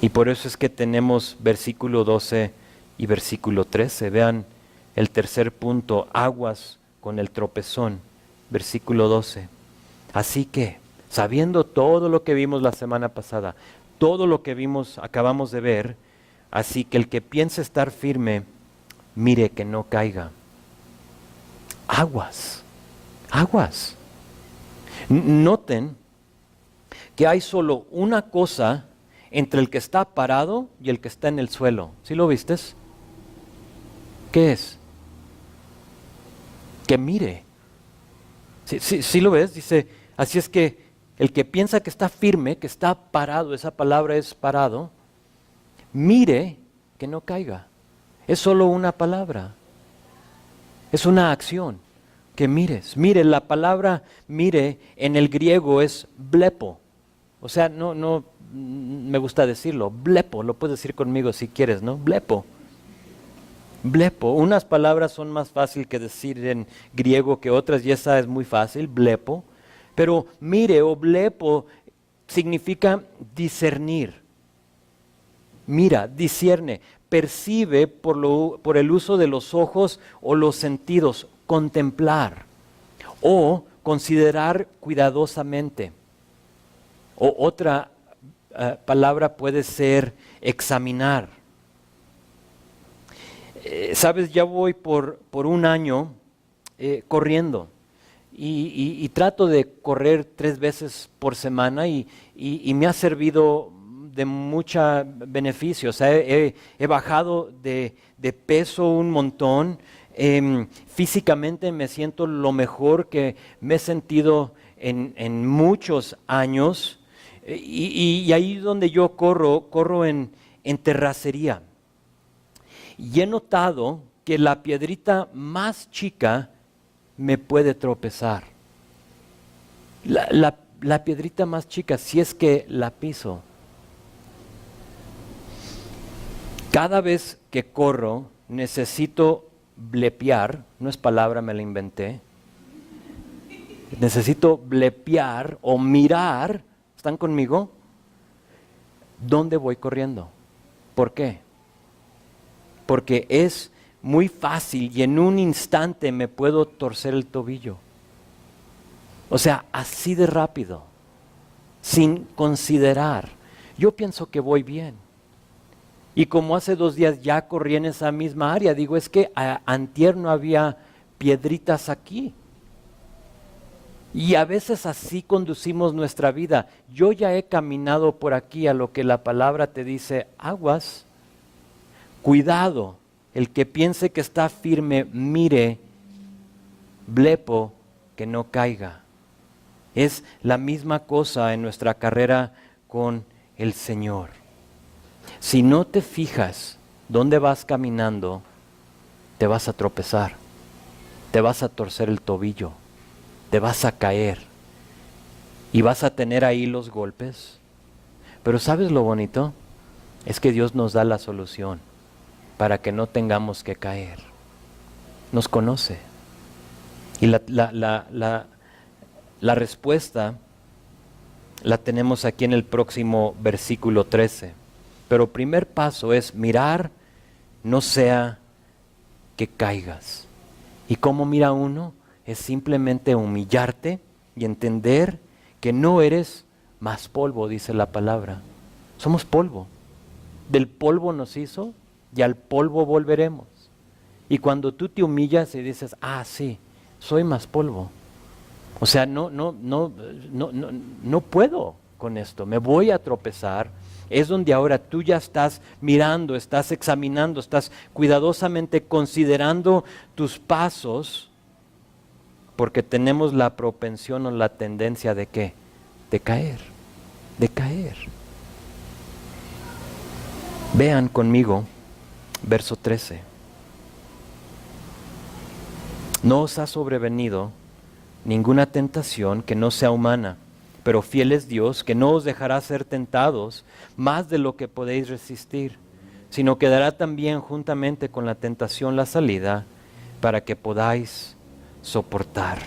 Y por eso es que tenemos versículo 12 y versículo 13. Vean el tercer punto, aguas con el tropezón. Versículo 12. Así que, sabiendo todo lo que vimos la semana pasada, todo lo que acabamos de ver, así que el que piense estar firme, mire que no caiga. Aguas, aguas. Noten que hay solo una cosa entre el que está parado y el que está en el suelo. ¿Sí lo vistes? ¿Qué es? Que mire. ¿Sí lo ves? Dice, así es que el que piensa que está firme, que está parado, esa palabra es parado, mire que no caiga. Es solo una palabra. Es una acción que mires. Mire, la palabra mire en el griego es blepo. O sea, no me gusta decirlo. Blepo, lo puedes decir conmigo si quieres, ¿no? Blepo. Blepo. Unas palabras son más fácil que decir en griego que otras y esa es muy fácil, blepo. Pero mire o blepo significa discernir. Mira, discierne, percibe por el uso de los ojos o los sentidos, contemplar o considerar cuidadosamente. O otra palabra puede ser examinar. Sabes, ya voy por un año corriendo y trato de correr 3 veces por semana y me ha servido de mucho beneficio. O sea, he bajado de peso un montón. Físicamente me siento lo mejor que me he sentido en muchos años. Y ahí donde yo corro en terracería. Y he notado que la piedrita más chica me puede tropezar. La piedrita más chica, si es que la piso. Cada vez que corro necesito blepear, no es palabra, me la inventé. Necesito blepear o mirar, ¿están conmigo? ¿Dónde voy corriendo? ¿Por qué? Porque es muy fácil y en un instante me puedo torcer el tobillo. O sea, así de rápido, sin considerar. Yo pienso que voy bien. Y como hace 2 días ya corrí en esa misma área, digo, es que antier no había piedritas aquí. Y a veces así conducimos nuestra vida. Yo ya he caminado por aquí a lo que la palabra te dice, aguas, cuidado, el que piense que está firme, mire, blepo, que no caiga. Es la misma cosa en nuestra carrera con el Señor. Si no te fijas dónde vas caminando, te vas a tropezar, te vas a torcer el tobillo, te vas a caer y vas a tener ahí los golpes. Pero ¿sabes lo bonito? Es que Dios nos da la solución para que no tengamos que caer. Nos conoce. Y la respuesta la tenemos aquí en el próximo versículo 13. Pero primer paso es mirar, no sea que caigas. ¿Y cómo mira uno? Es simplemente humillarte y entender que no eres más polvo, dice la palabra. Somos polvo. Del polvo nos hizo y al polvo volveremos. Y cuando tú te humillas y dices, sí, soy más polvo. O sea, no puedo con esto, me voy a tropezar. Es donde ahora tú ya estás mirando, estás examinando, estás cuidadosamente considerando tus pasos, porque tenemos la propensión o la tendencia de ¿qué? De caer. Vean conmigo, verso 13. No os ha sobrevenido ninguna tentación que no sea humana, pero fiel es Dios, que no os dejará ser tentados más de lo que podéis resistir, sino que dará también juntamente con la tentación la salida para que podáis soportar.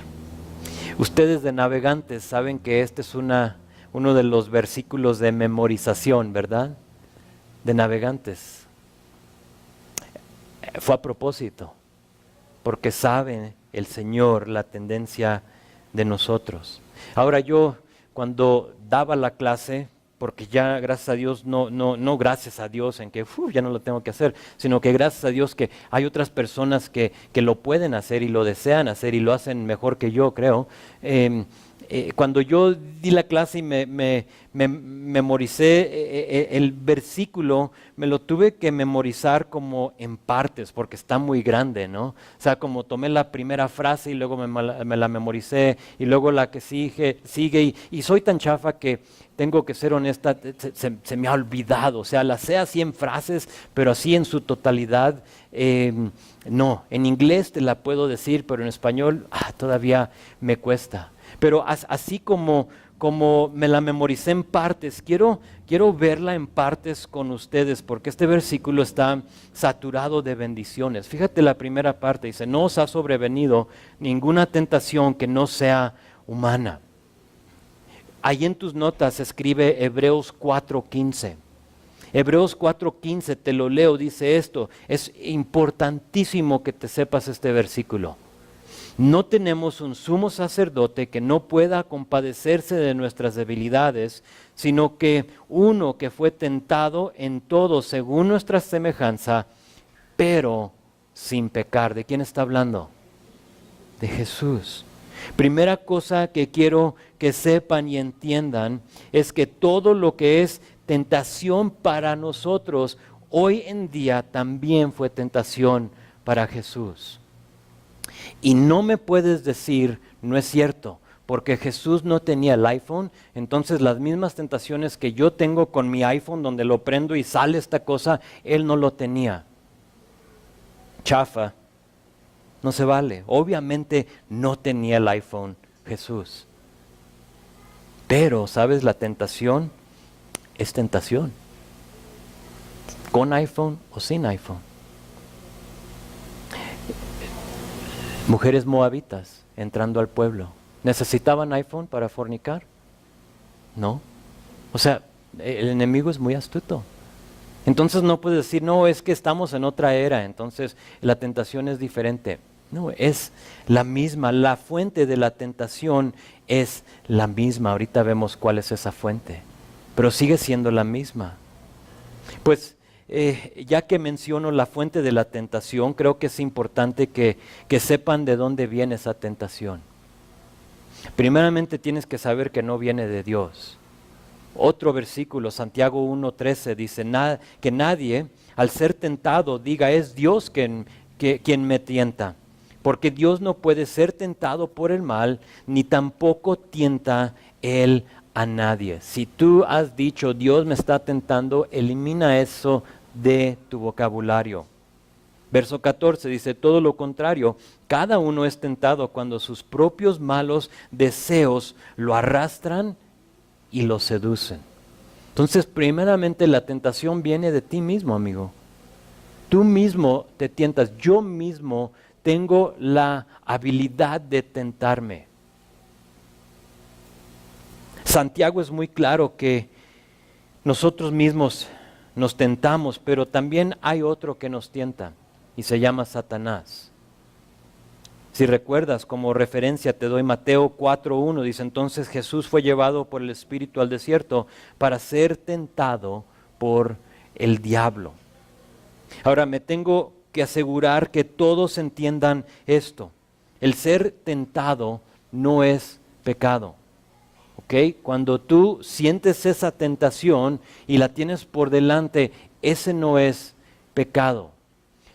Ustedes de navegantes saben que este es uno de los versículos de memorización, ¿verdad? De navegantes. Fue a propósito, porque sabe el Señor la tendencia de nosotros. Ahora yo, cuando daba la clase, porque ya gracias a Dios, no gracias a Dios en que ya no lo tengo que hacer, sino que gracias a Dios que hay otras personas que lo pueden hacer y lo desean hacer y lo hacen mejor que yo, creo. Cuando yo di la clase y me memoricé el versículo, me lo tuve que memorizar como en partes porque está muy grande, ¿no? O sea, como tomé la primera frase y luego me la memoricé y luego la que sigue y soy tan chafa que tengo que ser honesta, se me ha olvidado. O sea, la sé así en frases, pero así en su totalidad, no. En inglés te la puedo decir, pero en español todavía me cuesta. Pero así como me la memoricé en partes, quiero verla en partes con ustedes, porque este versículo está saturado de bendiciones. Fíjate la primera parte, dice, no os ha sobrevenido ninguna tentación que no sea humana. Ahí en tus notas escribe Hebreos 4:15. Hebreos 4:15, te lo leo, dice esto. Es importantísimo que te sepas este versículo. No tenemos un sumo sacerdote que no pueda compadecerse de nuestras debilidades, sino que uno que fue tentado en todo según nuestra semejanza, pero sin pecar. ¿De quién está hablando? De Jesús. Primera cosa que quiero que sepan y entiendan es que todo lo que es tentación para nosotros, hoy en día también fue tentación para Jesús. Y no me puedes decir, no es cierto, porque Jesús no tenía el iPhone, entonces las mismas tentaciones que yo tengo con mi iPhone, donde lo prendo y sale esta cosa, Él no lo tenía. Chafa, no se vale. Obviamente no tenía el iPhone Jesús. Pero, ¿sabes? La tentación es tentación. Con iPhone o sin iPhone. Mujeres moabitas entrando al pueblo. ¿Necesitaban iPhone para fornicar? No. O sea, el enemigo es muy astuto. Entonces no puedes decir, no, es que estamos en otra era, entonces la tentación es diferente. No, es la misma. La fuente de la tentación es la misma. Ahorita vemos cuál es esa fuente. Pero sigue siendo la misma. Pues ya que menciono la fuente de la tentación, creo que es importante que sepan de dónde viene esa tentación. Primeramente tienes que saber que no viene de Dios. Otro versículo, Santiago 1:13, dice que nadie al ser tentado diga es Dios quien me tienta, porque Dios no puede ser tentado por el mal, ni tampoco tienta Él a nadie. Si tú has dicho Dios me está tentando, elimina eso de tu vocabulario. Verso 14 dice, todo lo contrario, cada uno es tentado cuando sus propios malos deseos lo arrastran y lo seducen. Entonces, primeramente la tentación viene de ti mismo, amigo. Tú mismo te tientas, yo mismo tengo la habilidad de tentarme. Santiago es muy claro que nosotros mismos nos tentamos, pero también hay otro que nos tienta y se llama Satanás. Si recuerdas, como referencia te doy Mateo 4:1, dice entonces Jesús fue llevado por el Espíritu al desierto para ser tentado por el diablo. Ahora me tengo que asegurar que todos entiendan esto. El ser tentado no es pecado. ¿Ok? Cuando tú sientes esa tentación y la tienes por delante, ese no es pecado.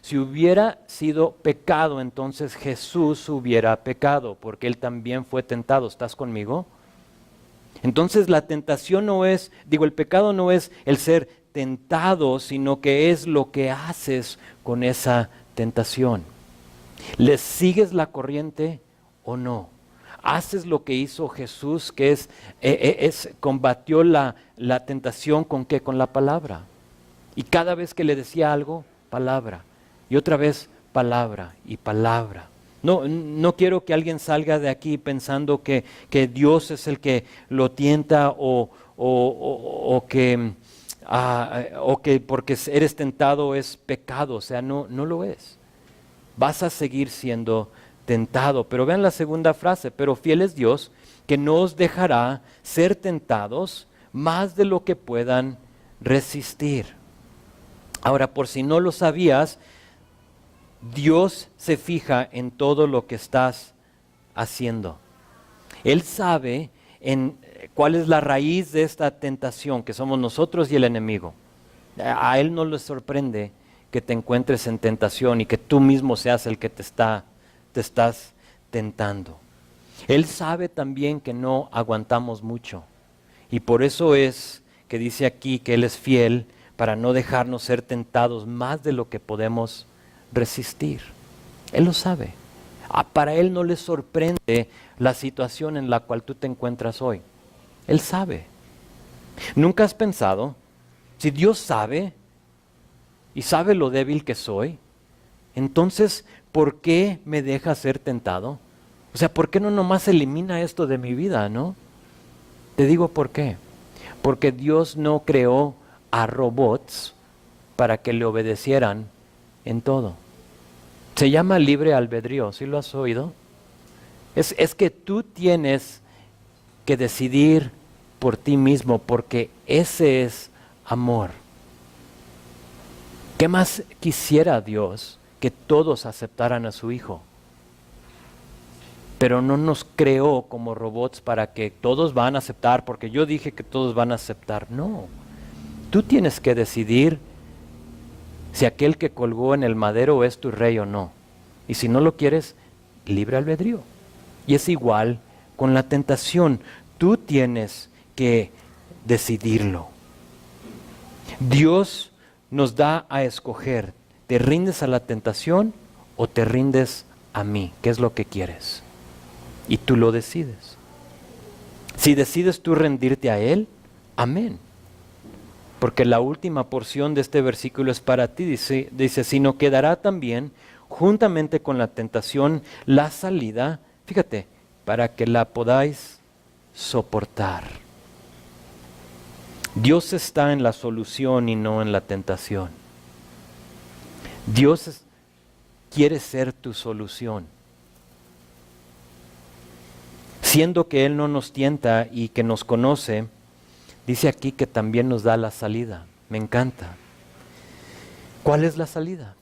Si hubiera sido pecado, entonces Jesús hubiera pecado, porque Él también fue tentado. ¿Estás conmigo? Entonces la tentación no es, el pecado no es el ser tentado, sino que es lo que haces con esa tentación. ¿Le sigues la corriente o no? Haces lo que hizo Jesús, que combatió la tentación ¿con qué? Con la palabra. Y cada vez que le decía algo, palabra. Y otra vez, palabra y palabra. No quiero que alguien salga de aquí pensando que Dios es el que lo tienta o que porque eres tentado es pecado. O sea, no lo es. Vas a seguir siendo tentado. Pero vean la segunda frase, pero fiel es Dios que no os dejará ser tentados más de lo que puedan resistir. Ahora, por si no lo sabías, Dios se fija en todo lo que estás haciendo. Él sabe cuál es la raíz de esta tentación, que somos nosotros y el enemigo. A Él no le sorprende que te encuentres en tentación y que tú mismo seas el que te estás tentando. Él sabe también que no aguantamos mucho. Y por eso es que dice aquí que Él es fiel para no dejarnos ser tentados más de lo que podemos resistir. Él lo sabe. Para Él no le sorprende la situación en la cual tú te encuentras hoy. Él sabe. ¿Nunca has pensado, si Dios sabe y sabe lo débil que soy, entonces, ¿por qué me deja ser tentado? O sea, ¿por qué no nomás elimina esto de mi vida, no? Te digo por qué. Porque Dios no creó a robots para que le obedecieran en todo. Se llama libre albedrío, ¿sí lo has oído? Es que tú tienes que decidir por ti mismo, porque ese es amor. ¿Qué más quisiera Dios? Que todos aceptaran a su Hijo. Pero no nos creó como robots para que todos van a aceptar, porque yo dije que todos van a aceptar. No, tú tienes que decidir si aquel que colgó en el madero es tu rey o no. Y si no lo quieres, libre albedrío. Y es igual con la tentación. Tú tienes que decidirlo. Dios nos da a escoger. ¿Te rindes a la tentación o te rindes a mí? ¿Qué es lo que quieres? Y tú lo decides. Si decides tú rendirte a Él, amén. Porque la última porción de este versículo es para ti. Dice, sino quedará también juntamente con la tentación la salida, fíjate, para que la podáis soportar. Dios está en la solución y no en la tentación. Dios quiere ser tu solución. Siendo que Él no nos tienta y que nos conoce, dice aquí que también nos da la salida. Me encanta. ¿Cuál es la salida?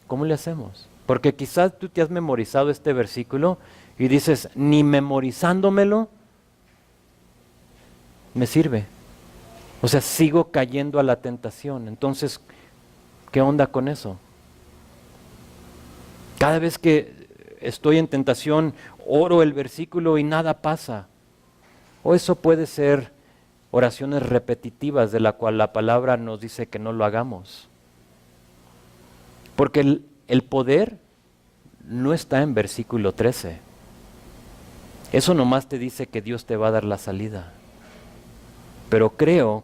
¿Cómo le hacemos? Porque quizás tú te has memorizado este versículo y dices, ni memorizándomelo me sirve. O sea, sigo cayendo a la tentación. Entonces, ¿qué onda con eso? Cada vez que estoy en tentación, oro el versículo y nada pasa. O eso puede ser oraciones repetitivas de la cual la palabra nos dice que no lo hagamos. Porque el poder no está en versículo 13. Eso nomás te dice que Dios te va a dar la salida. Pero creo,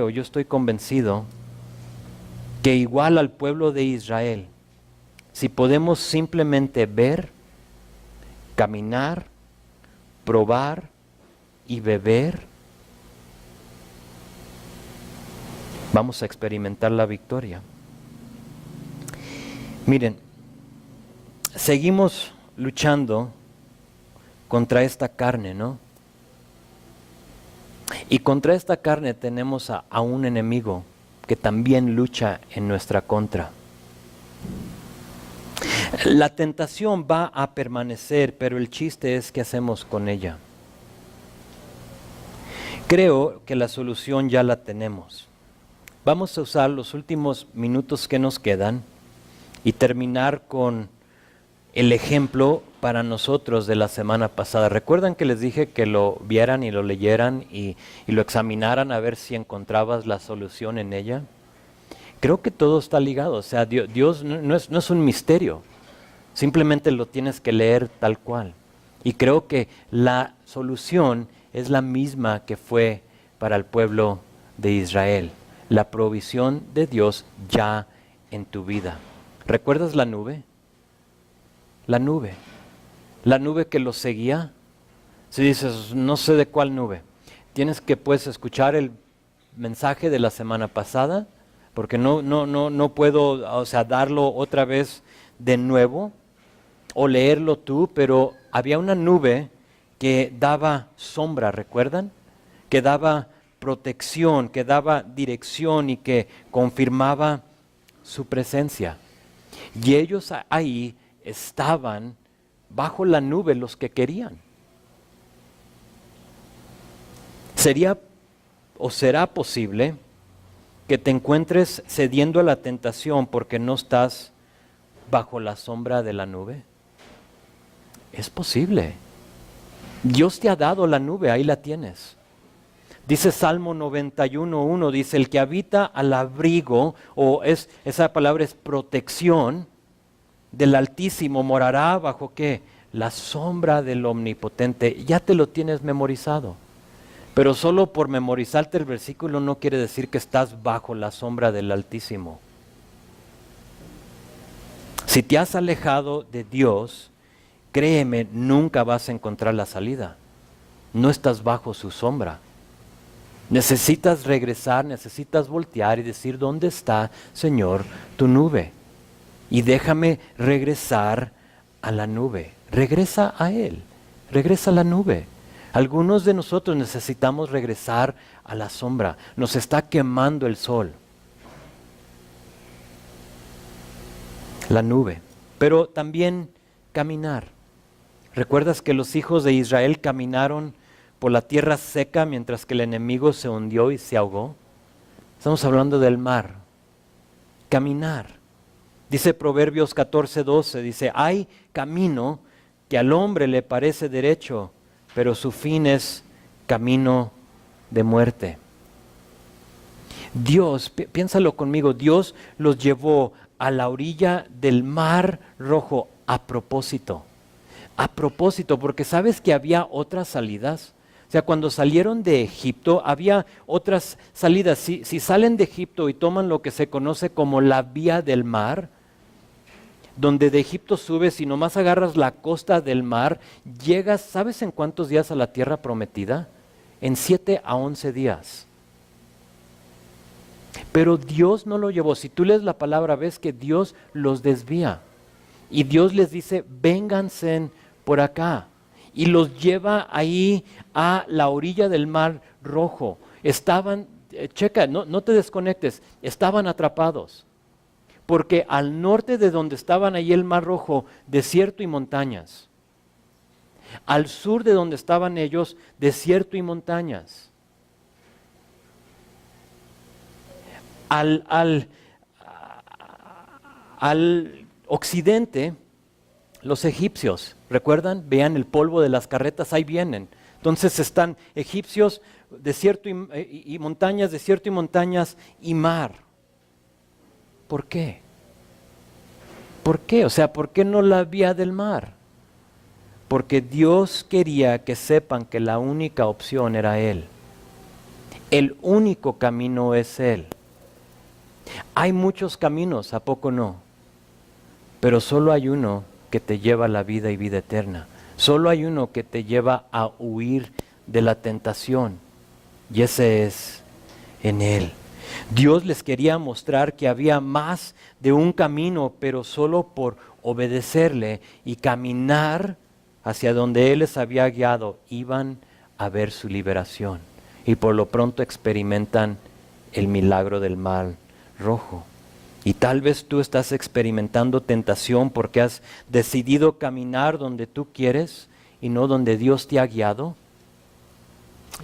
yo estoy convencido que igual al pueblo de Israel, si podemos simplemente ver, caminar, probar y beber, vamos a experimentar la victoria. Miren, seguimos luchando contra esta carne, ¿no? Y contra esta carne tenemos a un enemigo que también lucha en nuestra contra. La tentación va a permanecer, pero el chiste es qué hacemos con ella. Creo que la solución ya la tenemos. Vamos a usar los últimos minutos que nos quedan y terminar con el ejemplo para nosotros de la semana pasada. ¿Recuerdan que les dije que lo vieran y lo leyeran y lo examinaran a ver si encontrabas la solución en ella? Creo que todo está ligado. O sea, Dios no es un misterio. Simplemente lo tienes que leer tal cual. Y creo que la solución es la misma que fue para el pueblo de Israel. La provisión de Dios ya en tu vida. ¿Recuerdas la nube? La nube que los seguía. Si dices, no sé de cuál nube, tienes que pues escuchar el mensaje de la semana pasada, porque no puedo, o sea, darlo otra vez de nuevo o leerlo tú, pero había una nube que daba sombra, ¿recuerdan? Que daba protección, que daba dirección y que confirmaba su presencia. Y ellos ahí estaban bajo la nube los que querían. ¿Sería o será posible que te encuentres cediendo a la tentación porque no estás bajo la sombra de la nube? Es posible. Dios te ha dado la nube, ahí la tienes. Dice Salmo 91:1, dice, el que habita al abrigo, esa palabra es protección, del Altísimo morará bajo ¿qué? La sombra del Omnipotente. Ya te lo tienes memorizado. Pero solo por memorizarte el versículo no quiere decir que estás bajo la sombra del Altísimo. Si te has alejado de Dios, créeme, nunca vas a encontrar la salida. No estás bajo su sombra. Necesitas regresar, necesitas voltear y decir, ¿dónde está, Señor, tu nube? Y déjame regresar a la nube. Regresa a Él, regresa a la nube. Algunos de nosotros necesitamos regresar a la sombra. Nos está quemando el sol. La nube. Pero también caminar. ¿Recuerdas que los hijos de Israel caminaron por la tierra seca mientras que el enemigo se hundió y se ahogó? Estamos hablando del mar. Caminar. Dice Proverbios 14:12, dice, hay camino que al hombre le parece derecho, pero su fin es camino de muerte. Dios, piénsalo conmigo, Dios los llevó a la orilla del Mar Rojo a propósito, porque sabes que había otras salidas. O sea, cuando salieron de Egipto había otras salidas. Si salen de Egipto y toman lo que se conoce como la vía del mar, donde de Egipto subes y nomás agarras la costa del mar, llegas, ¿sabes en cuántos días a la tierra prometida? En 7 a 11 días. Pero Dios no lo llevó. Si tú lees la palabra, ves que Dios los desvía. Y Dios les dice, vénganse por acá. Y los lleva ahí a la orilla del Mar Rojo. Estaban, checa, no te desconectes, estaban atrapados. Porque al norte de donde estaban ahí el Mar Rojo, desierto y montañas. Al sur de donde estaban ellos, desierto y montañas. Al occidente, los egipcios, ¿recuerdan? Vean el polvo de las carretas, ahí vienen. Entonces están egipcios, desierto y montañas, desierto y montañas y mar. ¿Por qué? ¿Por qué? O sea, ¿por qué no la vía del mar? Porque Dios quería que sepan que la única opción era Él. El único camino es Él. Hay muchos caminos, ¿a poco no? Pero solo hay uno que te lleva a la vida y vida eterna. Solo hay uno que te lleva a huir de la tentación. Y ese es en Él. Dios les quería mostrar que había más de un camino, pero solo por obedecerle y caminar hacia donde Él les había guiado, iban a ver su liberación. Y por lo pronto experimentan el milagro del Mar Rojo. Y tal vez tú estás experimentando tentación porque has decidido caminar donde tú quieres y no donde Dios te ha guiado.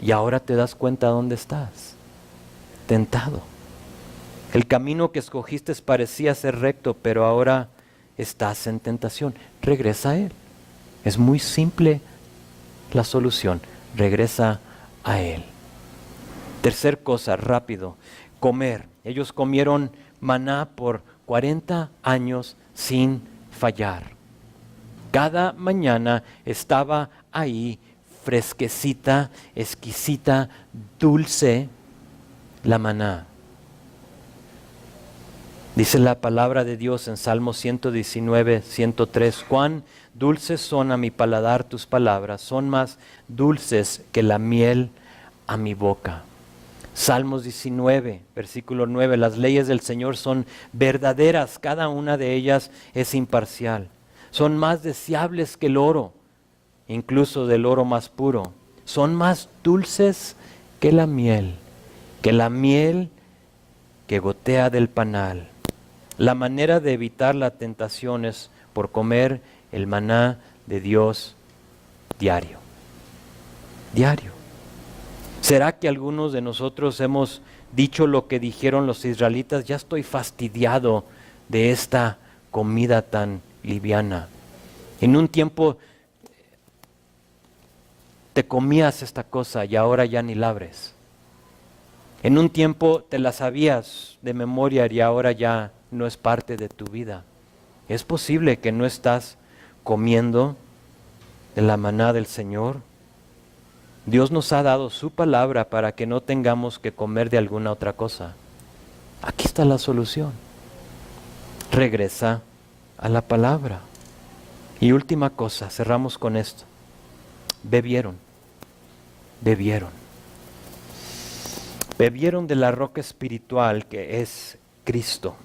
Y ahora te das cuenta dónde estás. Tentado. El camino que escogiste parecía ser recto, pero ahora estás en tentación. Regresa a Él. Es muy simple la solución. Regresa a Él. Tercer cosa, rápido. Comer. Ellos comieron maná por 40 años sin fallar. Cada mañana estaba ahí fresquecita, exquisita, dulce la maná. Dice la palabra de Dios en Salmo 119, 103, cuán dulces son a mi paladar tus palabras, son más dulces que la miel a mi boca. Salmos 19, versículo 9, las leyes del Señor son verdaderas, cada una de ellas es imparcial. Son más deseables que el oro, incluso del oro más puro. Son más dulces que la miel que gotea del panal. La manera de evitar la tentación es por comer el maná de Dios diario. Diario. ¿Será que algunos de nosotros hemos dicho lo que dijeron los israelitas? Ya estoy fastidiado de esta comida tan liviana. En un tiempo te comías esta cosa y ahora ya ni la abres. En un tiempo te la sabías de memoria y ahora ya no es parte de tu vida. ¿Es posible que no estás comiendo de la maná del Señor? Dios nos ha dado su palabra para que no tengamos que comer de alguna otra cosa. Aquí está la solución. Regresa a la palabra. Y última cosa, cerramos con esto. Bebieron de la roca espiritual que es Cristo.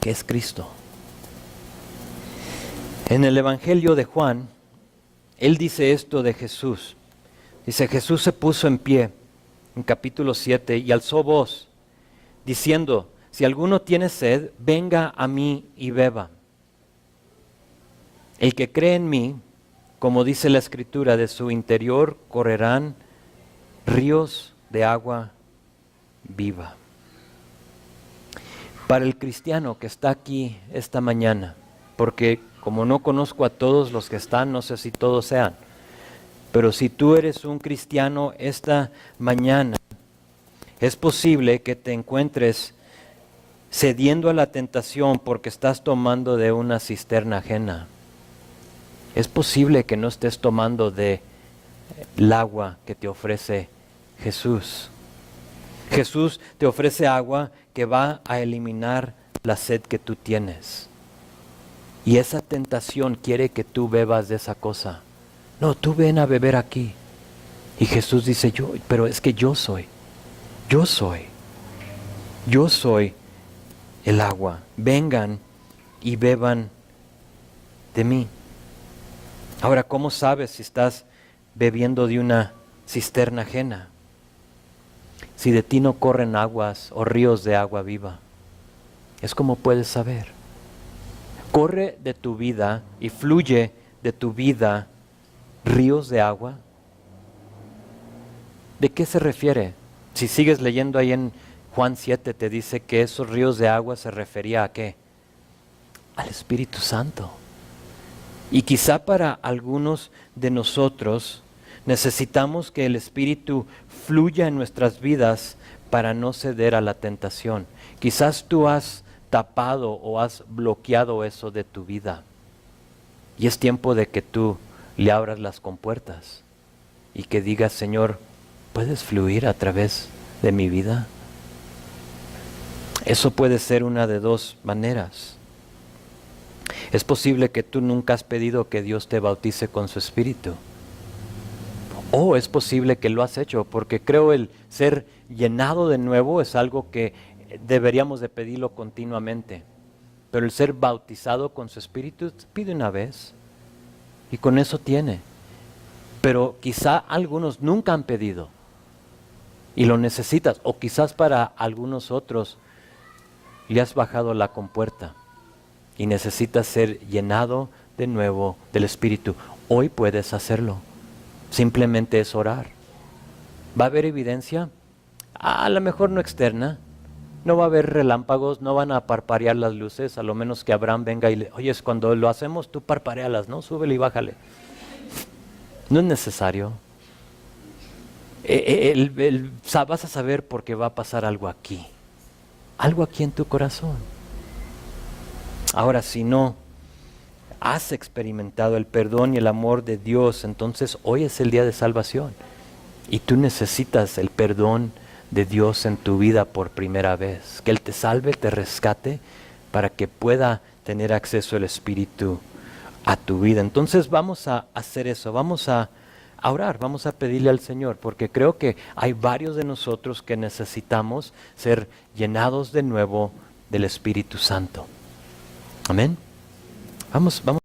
Que es Cristo. En el Evangelio de Juan, él dice esto de Jesús. Dice, Jesús se puso en pie en capítulo 7 y alzó voz, diciendo, si alguno tiene sed, venga a mí y beba. El que cree en mí, como dice la Escritura, de su interior correrán ríos de agua viva. Para el cristiano que está aquí esta mañana, porque como no conozco a todos los que están, no sé si todos sean, pero si tú eres un cristiano esta mañana, es posible que te encuentres cediendo a la tentación porque estás tomando de una cisterna ajena. Es posible que no estés tomando del agua que te ofrece Jesús. Jesús te ofrece agua que va a eliminar la sed que tú tienes. Y esa tentación quiere que tú bebas de esa cosa. No, tú ven a beber aquí. Y Jesús dice, pero es que yo soy el agua. Vengan y beban de mí. Ahora, ¿cómo sabes si estás bebiendo de una cisterna ajena? Si de ti no corren aguas o ríos de agua viva. Es como puedes saber. Corre de tu vida y fluye de tu vida ríos de agua. ¿De qué se refiere? Si sigues leyendo ahí en Juan 7 te dice que esos ríos de agua se refería a ¿qué? Al Espíritu Santo. Y quizá para algunos de nosotros necesitamos que el Espíritu fluya en nuestras vidas para no ceder a la tentación. Quizás tú has tapado o has bloqueado eso de tu vida. Y es tiempo de que tú le abras las compuertas y que digas, Señor, ¿puedes fluir a través de mi vida? Eso puede ser una de dos maneras. Es posible que tú nunca has pedido que Dios te bautice con su Espíritu. O es posible que lo has hecho, porque creo el ser llenado de nuevo es algo que deberíamos de pedirlo continuamente. Pero el ser bautizado con su Espíritu, pide una vez y con eso tiene. Pero quizá algunos nunca han pedido y lo necesitas, o quizás para algunos otros le has bajado la compuerta y necesitas ser llenado de nuevo del Espíritu. Hoy puedes hacerlo. Simplemente es orar. ¿Va a haber evidencia? A lo mejor no externa. No va a haber relámpagos, no van a parpadear las luces, a lo menos que Abraham venga y le, oye, cuando lo hacemos tú parpadealas, ¿no? Súbele y bájale. No es necesario. Vas a saber porque va a pasar algo aquí en tu corazón. Ahora, si no has experimentado el perdón y el amor de Dios, entonces hoy es el día de salvación y tú necesitas el perdón de Dios en tu vida por primera vez, que Él te salve, te rescate para que pueda tener acceso el Espíritu a tu vida. Entonces vamos a hacer eso, vamos a orar, vamos a pedirle al Señor, porque creo que hay varios de nosotros que necesitamos ser llenados de nuevo del Espíritu Santo. Amén. Vamos